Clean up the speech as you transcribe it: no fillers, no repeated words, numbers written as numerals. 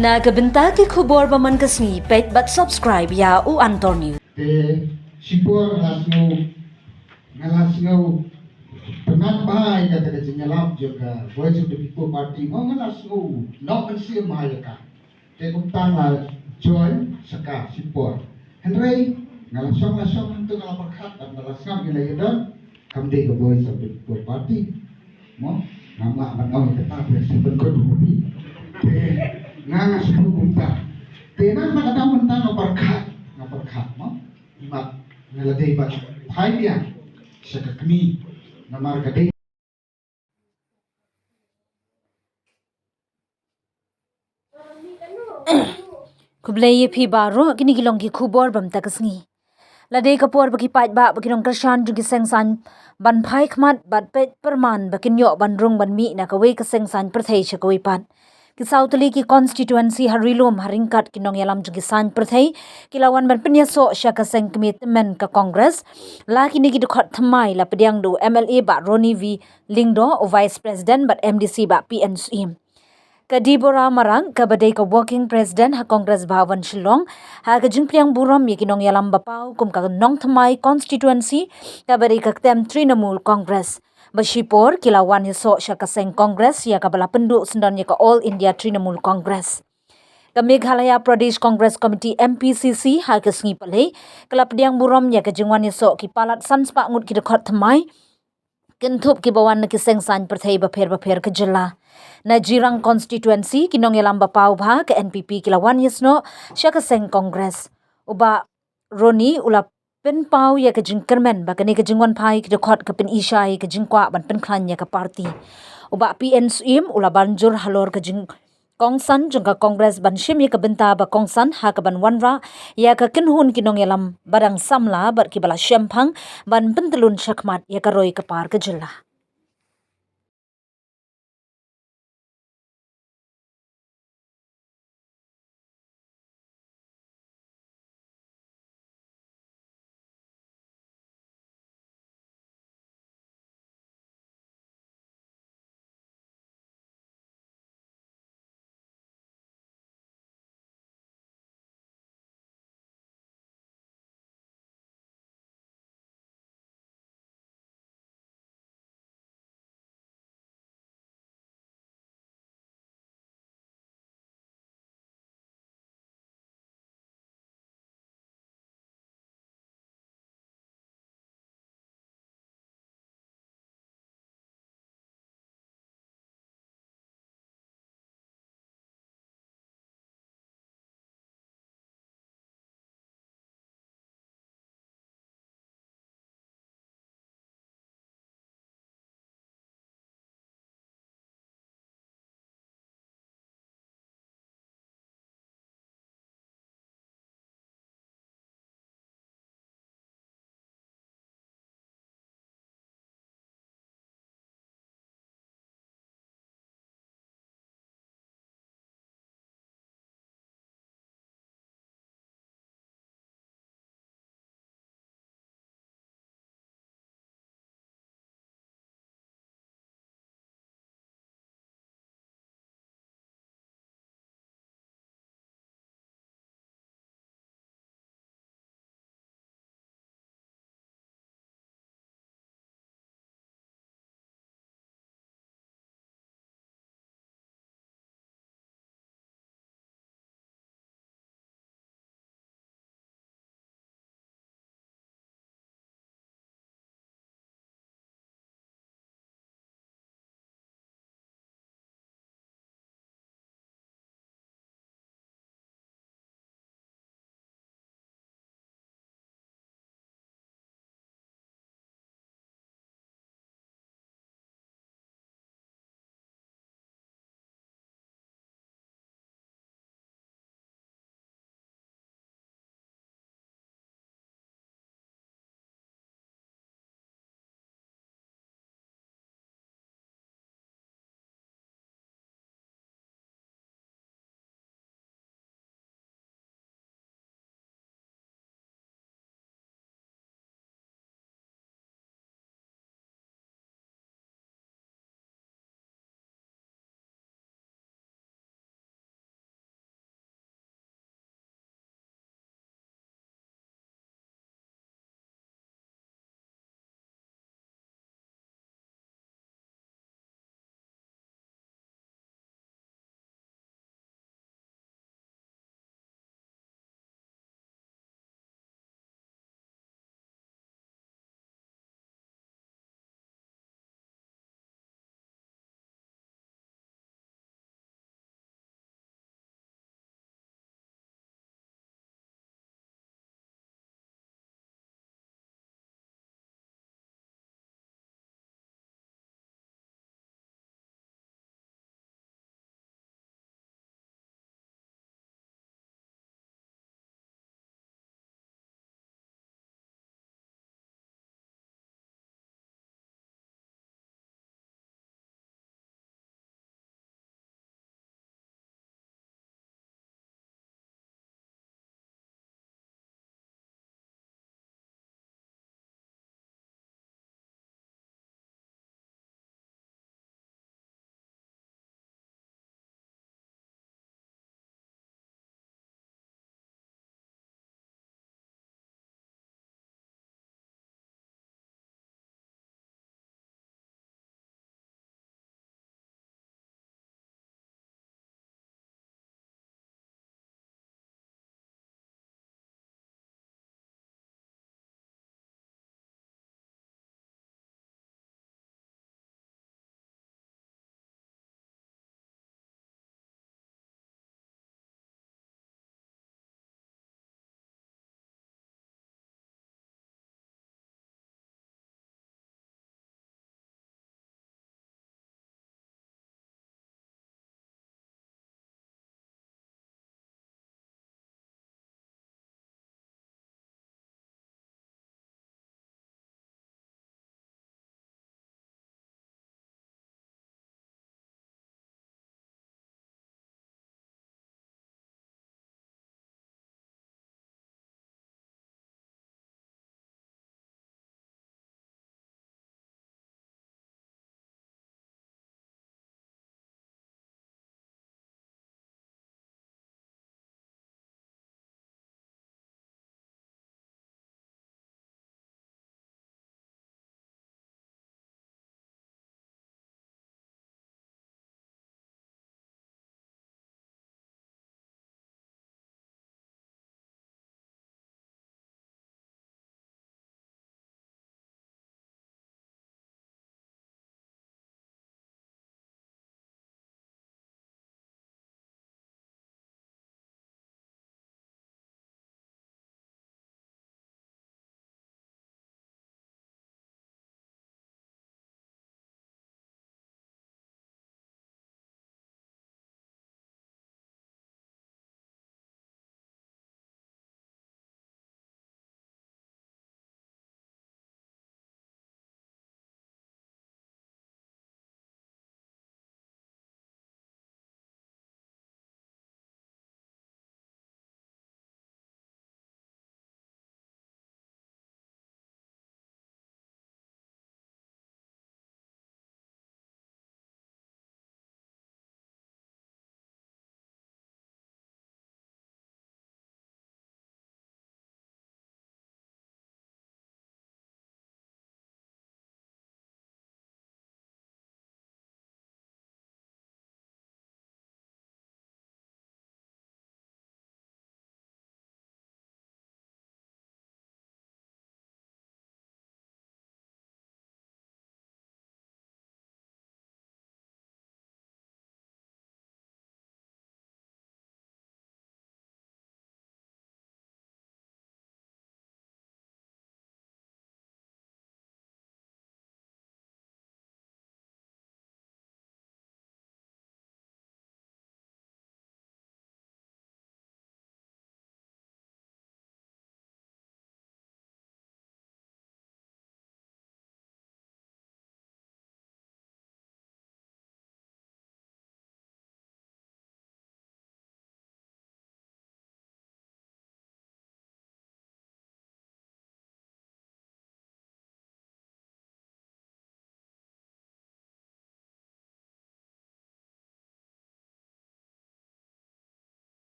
Nagabenta ki khubor baman kasni pet but subscribe ya u Antor News. Te sipur ngalas ngau penat bahai kata kata nyalap juga voice of the people party mau ngalas ngau nok kan sia bahaya ka te kumtang la join saka sipur henry ngalasong tu ngalapakat dan ngalasang gila yadon kamde ke voice of the people party mo nama ngau kata presiden kedua te ngangas kumtang te nang nakata mentang ngaparkat mo imat ngaladai ba phaiya sa kakmi na markadai Kublai phi baro kini gilong ki khubor bam takasngi. Ladai kapor bagi pat ba bagi nong kershan jungi sengsan ban phai khmat bat pet perman bakin yo ban rung ban mi na kawe ka sengsan perthai chakawe pat. Ki Sautali ki constituency harilom haringkat kinong yalam jungi san perthai kilawan ban penyaso syaka seng commitment ka Congress la kini ki dekhot thamai la pediang do MLA ba Roni V Lingdo o Vice President bat MDC ba PNC. Kadibora marang kabadai ka working president ha Congress Bhavan Shillong ha ka jingpliang buram ye kinong yalam bapau kum ka nong thamai constituency kabadai ka tem Trinamool Congress Bashipor kilawan hiso sya ka seng Congress ya ka bala penduk sendan ya ka All India Trinamool Congress ka Meghalaya Pradesh Congress Committee MPCC ha ka sngi palai kala pediang buram ya ka jingwan hiso ki palat sanspa ngut ki dekhot thamai Kintup ki bawan na kiseng san perthai bapher ke jela. Na Jirang constituency kinong yalam bapau bha ke NPP kilawan yesno sya ka seng Congress. Uba Roni ula pen pau ya ke jingkermen ba kani ke jingwan pai ke dekhot ke pen isyai ke jingkwa ban pen klan ya ke parti. Uba PNSM ula banjur halor ke jing Kongsan jengka Kongres ban shim ya ke benta ba Kongsan ha ke ban wanra ya ke kinhun kinong yalam barang samla bar ki bala syempang ban pentelun syakmat ya ke roi ke par ke jela.